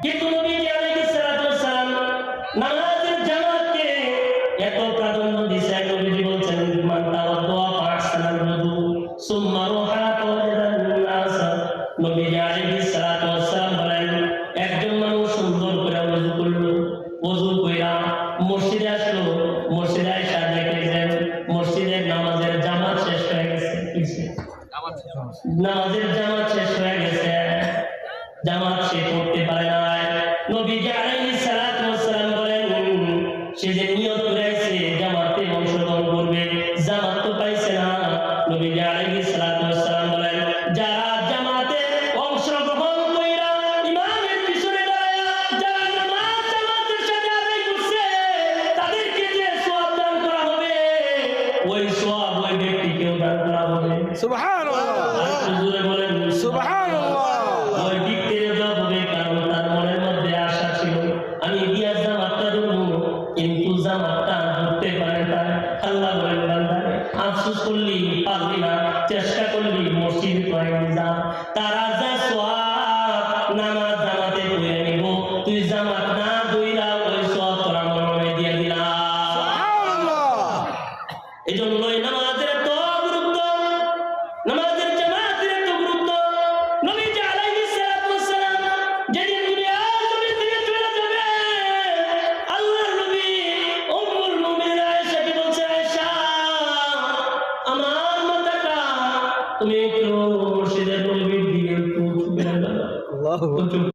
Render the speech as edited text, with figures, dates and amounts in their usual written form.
কিন্তু নবী আলাইহিস সালাতু ওয়াস সালাম নামাজের জামাতকে এত প্রাধান্য দিয়েছেন। নবী বলছেন মান তাওয়াদ্দা ফাহসানাল wudu সুম্মা রাহা ফাওয়াজাদান নাস। নবী আলাইহিস সালাতু ওয়াস সালাম বলেন একজন মানুষ সুন্দর করে ওযু করলো, ওযু কইরা মসজিদে আসলো, মসজিদে এসে দেখেছেন মসজিদের নামাজের জামাত শেষ হয়ে গেছে। নামাজের জামাত শেষ হয়ে গেছে, জামাত সে করতে পারে না। নবী আলাইহিস সালাতু ওয়াস সালাম বলেন সে যে নিয়ত করেছে জামাতে অংশগ্রহণ করবে, জামাত তো পাইছে না। নবী আলাইহিস সালাতু ওয়াস সালাম বলেন যারা জামাতে অংশগ্রহণ কইরা ইমামের পিছনে দাঁড়ায়া যারা নামাজ জামাতের সাথে আদায় করছে তাদেরকে যে সওয়াব দান করা হবে ওই সওয়াব ওই ব্যক্তিকেও দান করা হবে। সুবহানাল্লাহ, জোরে বলেন সুবহানাল্লাহ। ওই ব্যক্তির জবাব হবে কারণ তার মনের মধ্যে আশা ছিল আমি গিয়া জামাতটা ধরবো, কিন্তু জামাতটা ধরতে পারে না। আল্লাহ বলেন বান্দারে আফসোস করলি পারলি না, চেষ্টা করলি মসজিদ কয়েকদিন যা, তারা যা সওয়াব নামাজ জামাতে পড়ে নিব, তুই জামাত না দইরা ওই সওয়াব তোর আমার মনে দিয়ে দিলা। সুবহানাল্লাহ। এই জন্যই নামাজের এত গুরুত্ব, নামাজের জামাতের এত গুরুত্ব। নবী আলাইহিস সালাতু ওয়াস সালাম যেদিন দুনিয়ার জমিন থেকে চলে যাবে আল্লাহর নবী উম্মুল মুমিনিন আয়েশাকে বলছে আয়েশা আমার মাথাটা তুমি একটু মসজিদের নবীর দিকে একটু ছুঁয়ে দাও। আল্লাহু আকবার।